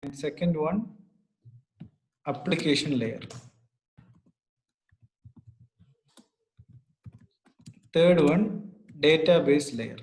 and second one application layer. Third one database layer.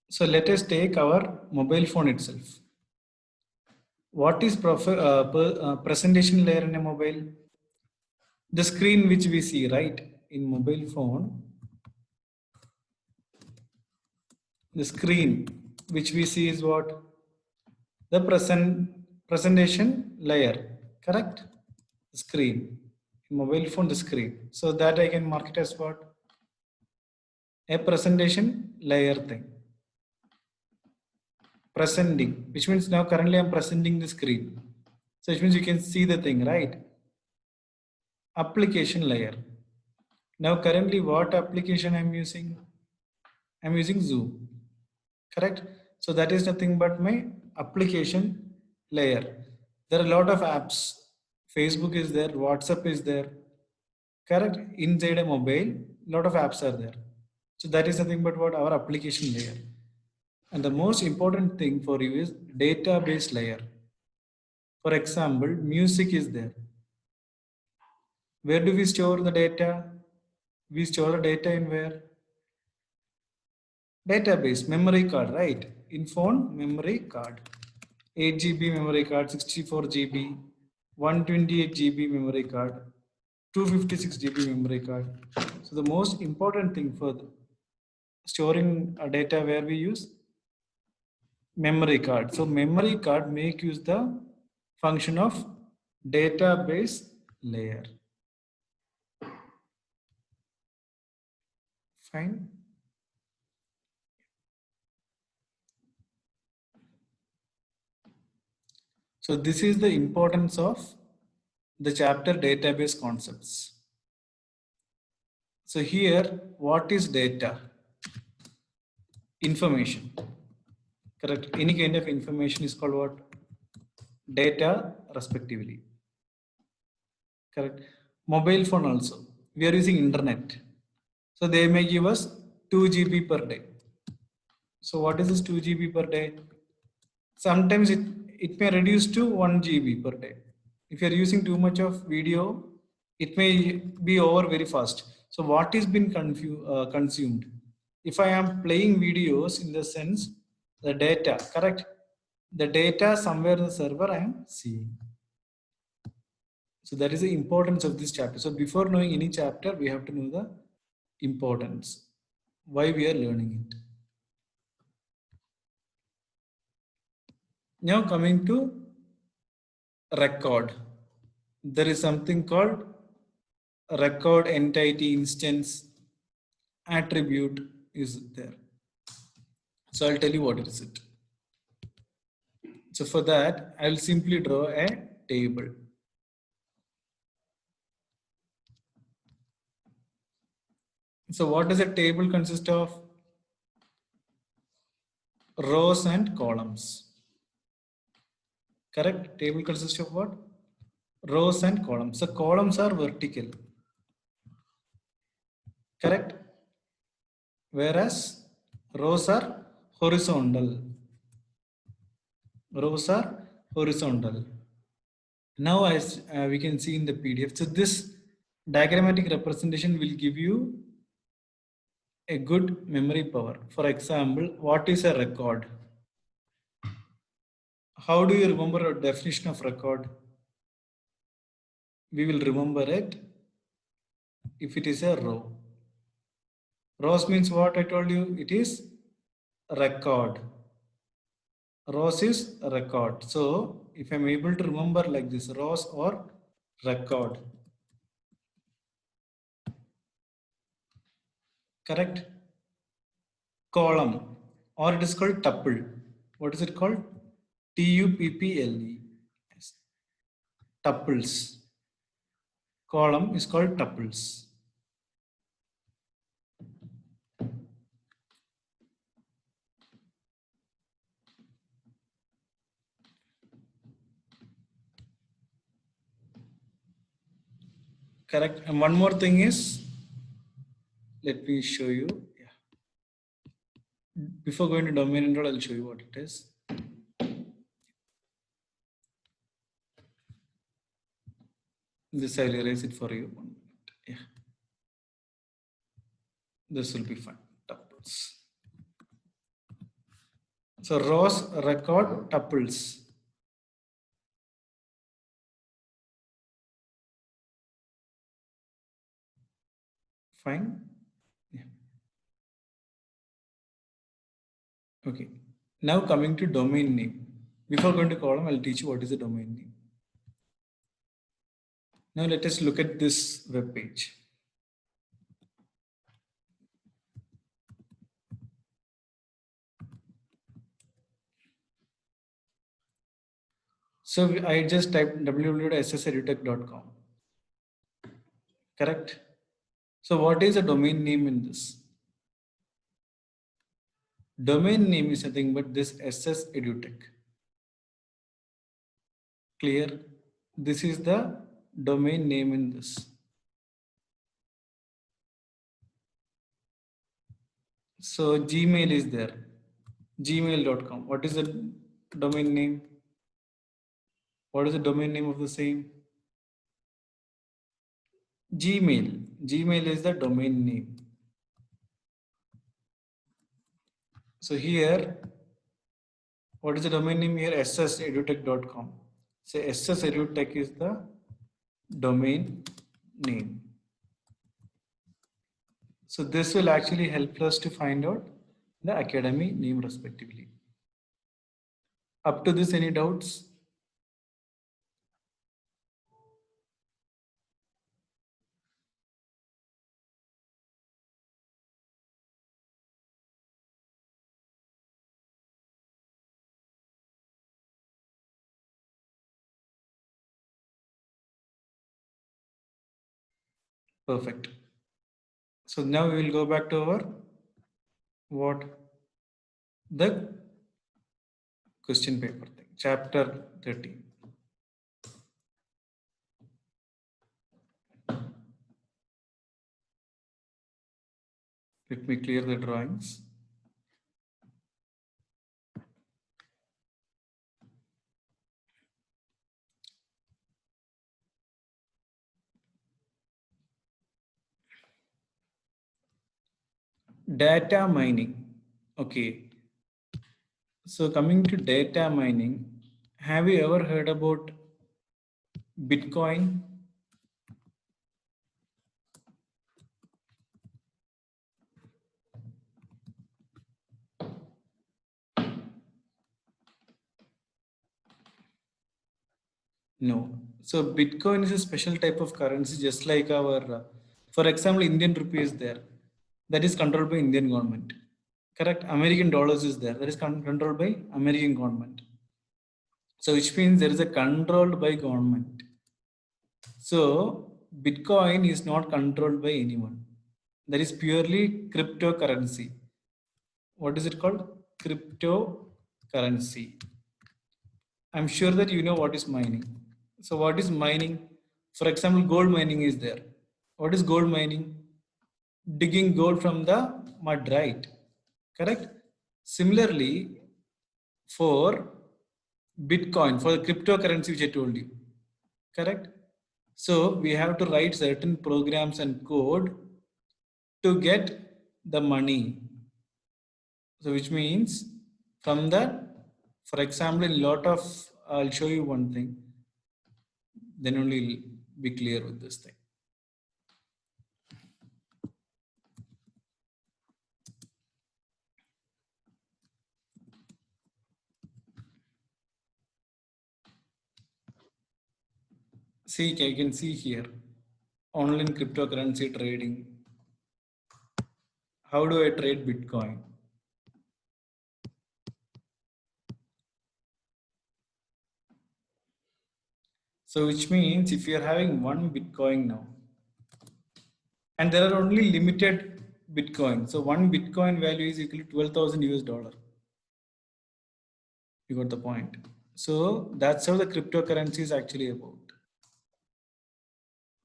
So let us take our mobile phone itself. What is presentation layer in a mobile? The screen which we see, right? In mobile phone, the screen which we see is what? The presentation layer, correct? The screen. In mobile phone, the screen. So that I can mark it as what? A presentation layer thing. Presenting, which means now currently I'm presenting the screen. So which means you can see the thing, right? Application layer. Now currently what application I'm using? I'm using Zoom, correct? So that is nothing but my application layer. There are a lot of apps. Facebook is there, WhatsApp is there, correct? Inside a mobile, lot of apps are there. So that is nothing but what? Our application layer. And the most important thing for you is database layer. For example, music is there. Where do we store the data? We store the data in where? Database, memory card, right? In phone, memory card. 8 GB memory card, 64 GB, 128 GB memory card, 256 GB memory card. So the most important thing for storing data where we use memory card. So memory card make use the function of database layer. Fine. So this is the importance of the chapter database concepts. So here, what is data? Information. Correct. Any kind of information is called what? Data, respectively. Correct. Mobile phone also. We are using internet. So they may give us 2 GB per day. So what is this 2 GB per day? Sometimes it may reduce to 1 GB per day. If you are using too much of video, it may be over very fast. So what is been consumed? If I am playing videos, in the sense the data, correct? The data somewhere in the server I am seeing. So that is the importance of this chapter. So before knowing any chapter, we have to know the importance, why we are learning it. Now coming to record, there is something called record entity instance attribute is there. So I'll tell you what is it. So for that, I will simply draw a table. So what does a table consist of? Rows and columns. Correct? Table consists of what? Rows and columns. So columns are vertical. Correct? Whereas rows are horizontal. Rows are horizontal. Now as we can see in the PDF, so this diagrammatic representation will give you a good memory power. For example, what is a record? How do you remember a definition of record? We will remember it if it is a row. Rows means what I told you? It is record. Rows is record. So if I'm able to remember like this, rows or record. Correct? Column, or it is called tuple. What is it called? T-U-P-P-L-E. Yes. Tuples. Column is called tuples. Correct. And one more thing is, let me show you. Yeah. before going to domain and all, I'll show you what it is. This I'll erase it for you. 1 minute. Yeah. This will be fine. Tuples. So rows, record, tuples. Fine. Yeah. Okay. Now coming to domain name. Before going to column, I'll teach you what is the domain name. Now let us look at this web page. So I just typed www.ssedutech.com. Correct? So what is the domain name in this? Domain name is nothing but this SS Edutech. Clear? This is the domain name in this. So Gmail is there. Gmail.com. What is the domain name? What is the domain name of the same? Gmail. Gmail is the domain name. So here, what is the domain name here? ssedutech.com. So ssedutech is the domain name. So this will actually help us to find out the academy name respectively. Up to this, any doubts? Perfect. So now we will go back to our the question paper thing, chapter 13. Let me clear the drawings. Data mining. Okay. So coming to data mining, have you ever heard about Bitcoin? No. So Bitcoin is a special type of currency, just like our, for example, Indian rupee is there. That is controlled by Indian government. Correct? American dollars is there. That is controlled by American government. So which means there is a controlled by government. So Bitcoin is not controlled by anyone. That is purely cryptocurrency. What is it called? Cryptocurrency. I'm sure that you know what is mining. So what is mining? For example, gold mining is there. What is gold mining? Digging gold from the mud, right? Correct? Similarly, for Bitcoin, for the cryptocurrency which I told you, correct? So we have to write certain programs and code to get the money. So which means from the, for example, in lot of, I'll show you one thing, then only you'll be clear with this thing. See, I can see here, online cryptocurrency trading. How do I trade Bitcoin? So which means if you're having one Bitcoin now, and there are only limited Bitcoin. So one Bitcoin value is equal to 12,000 US dollar. You got the point. So that's how the cryptocurrency is actually about.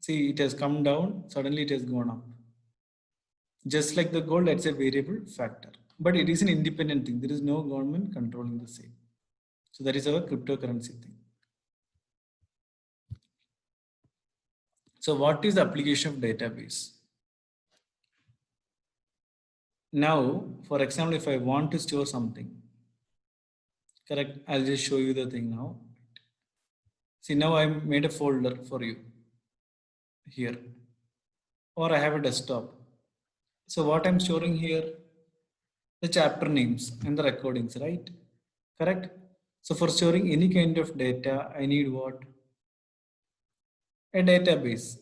See, it has come down, suddenly it has gone up. Just like the gold, that's a variable factor. but it is an independent thing. There is no government controlling the same. So that is our cryptocurrency thing. So what is the application of database? Now, for example, if I want to store something, correct, I'll just show you the thing now. See, now I made a folder for you here, or I have a desktop. So what I'm storing here, the chapter names and the recordings, right? Correct. So for storing any kind of data, I need what? A database.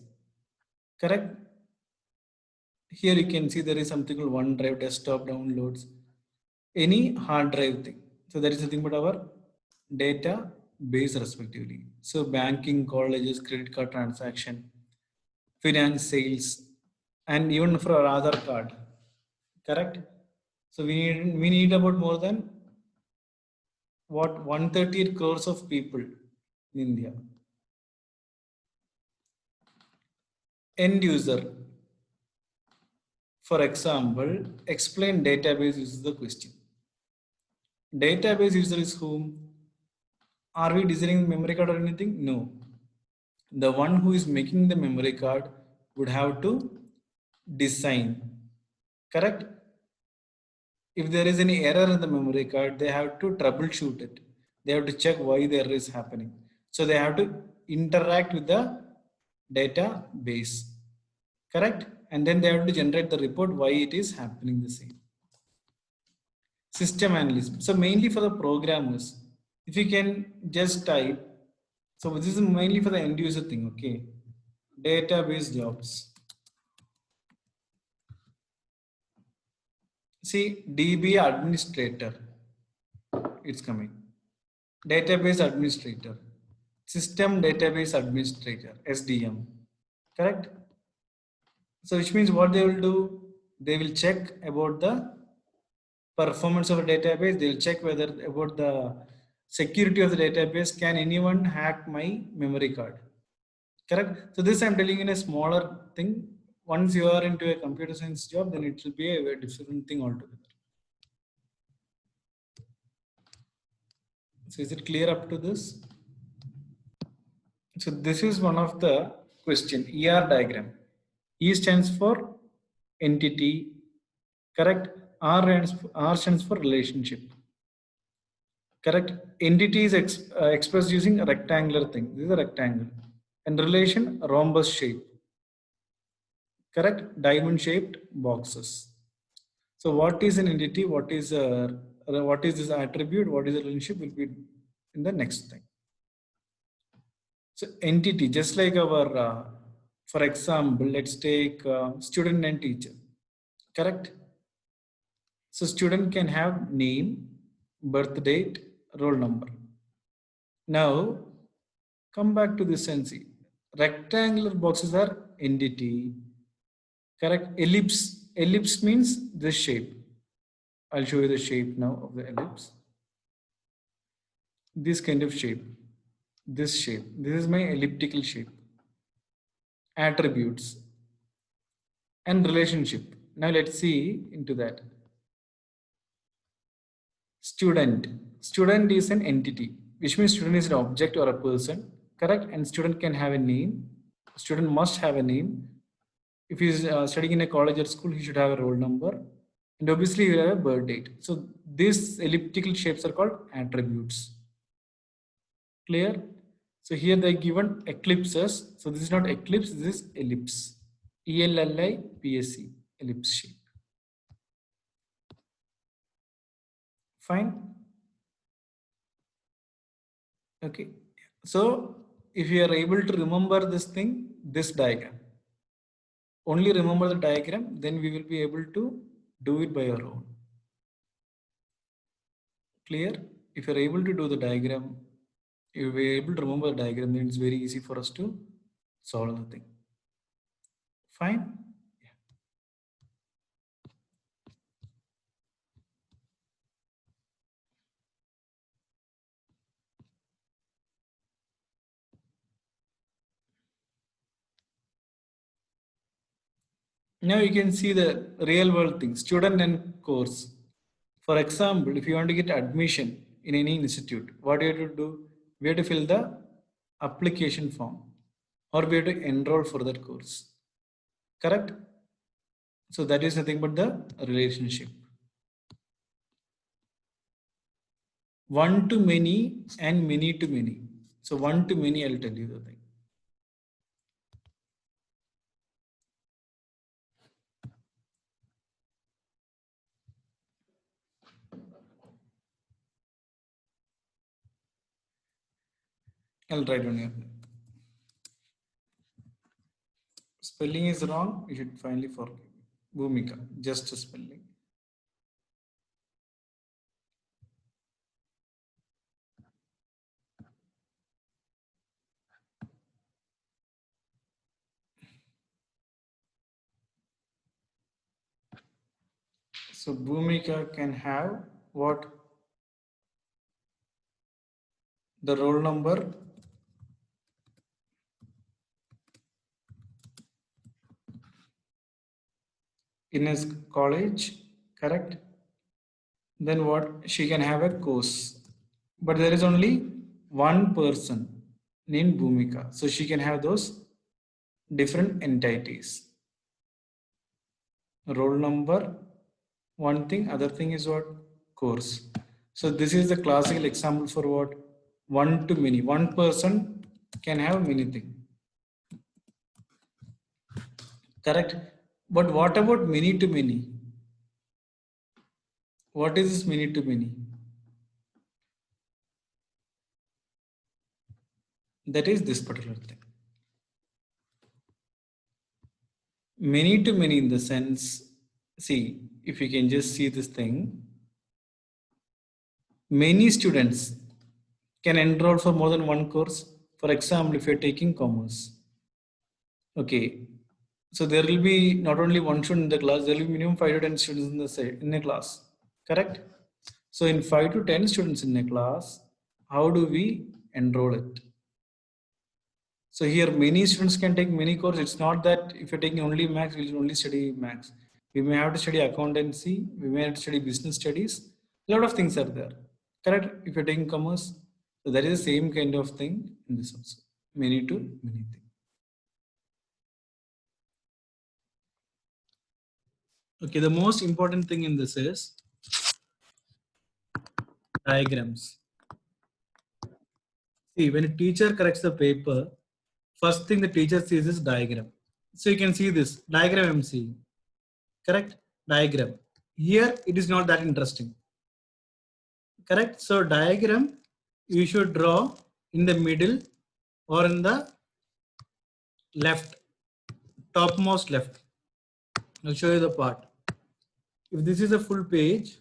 Correct. Here you can see there is something called OneDrive, desktop downloads, any hard drive thing. So that is the thing about our database respectively. So banking, colleges, credit card transaction, finance, sales, and even for our Aadhaar card. Correct. So we need about more than what 138 crores of people in India. End user. For example, explain database user the question. Database user is whom? Are we designing memory card or anything? No. The one who is making the memory card would have to design. Correct? If there is any error in the memory card, they have to troubleshoot it. They have to check why the error is happening. So they have to interact with the database. Correct? And then they have to generate the report why it is happening the same. System analyst. So mainly for the programmers, if you can just type, so this is mainly for the end user thing, okay? Database jobs. See, DB administrator, it's coming. Database administrator, system database administrator, SDM, correct? So which means what they will do, they will check about the performance of a database, they will check whether about the security of the database, can anyone hack my memory card? Correct. So this I'm telling in a smaller thing. Once you are into a computer science job, then it will be a very different thing altogether. So is it clear up to this? So this is one of the question, ER diagram. E stands for entity, correct? R stands for relationship. Correct. Entity is expressed using a rectangular thing. This is a rectangle. And relation, rhombus shape. Correct. Diamond shaped boxes. So what is an entity? What is this attribute? What is the relationship will be in the next thing. So entity, just like our, for example, let's take student and teacher. Correct. So student can have name, birth date, roll number. Now come back to this and see. Rectangular boxes are entity. Correct. Ellipse means this shape. I'll show you the shape now of the ellipse. This kind of shape. This shape. This is my elliptical shape. Attributes and relationship. Now let's see into that. Student. Student is an entity, which means student is an object or a person. Correct. And student can have a name. Student must have a name. If he is studying in a college or school, he should have a roll number. And obviously, you have a birth date. So these elliptical shapes are called attributes. Clear? So here they given eclipses. So this is not eclipse, this is ellipse. ELLIPSE, ellipse shape. Fine. Okay. So if you are able to remember this thing, this diagram, only remember the diagram, then we will be able to do it by our own. Clear? If you're able to do the diagram, if we're able to remember the diagram, then it's very easy for us to solve the thing. Fine. Yeah. Now you can see the real world thing, student and course. For example, if you want to get admission in any institute, what do you have to do? We have to fill the application form or we have to enroll for that course. Correct? So that is nothing but the relationship. One to many and many to many. So one to many, I'll tell you the thing. I'll write on here. Spelling is wrong. You should finally forgive me. Bhumika, just a spelling. So Bhumika can have what? The roll number in his college, correct? Then what? She can have a course. But there is only one person named Bhumika. So she can have those different entities. Roll number, one thing, other thing is what? Course. So this is the classical example for what? One to many. One person can have many things. Correct? But what about many to many? What is this many to many? That is this particular thing. Many to many in the sense, see, if you can just see this thing, many students can enroll for more than one course. For example, if you're taking commerce, okay, so there will be not only one student in the class, there will be minimum 5 to 10 students in a class, correct? So in 5 to 10 students in a class, how do we enroll it? So here many students can take many courses. It's not that if you're taking only maths, we'll only study maths. We may have to study accountancy, we may have to study business studies. A lot of things are there. Correct? If you're taking commerce, so that is the same kind of thing in this also. Many to many things. Okay, the most important thing in this is diagrams. See, when a teacher corrects the paper, first thing the teacher sees is diagram. So you can see this diagram I'm seeing. Correct? Diagram. Here it is not that interesting. Correct? So diagram you should draw in the middle or in the left, topmost left. I'll show you the part. If this is a full page,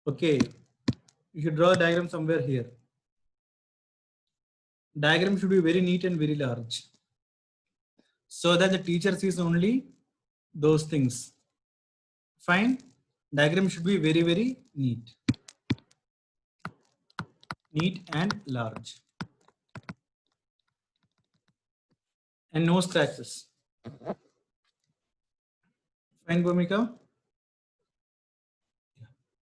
okay, you should draw a diagram somewhere here. Diagram should be very neat and very large so that the teacher sees only those things. Fine. Diagram should be very, very neat. Neat and large. And no scratches. Fine, Bhumika?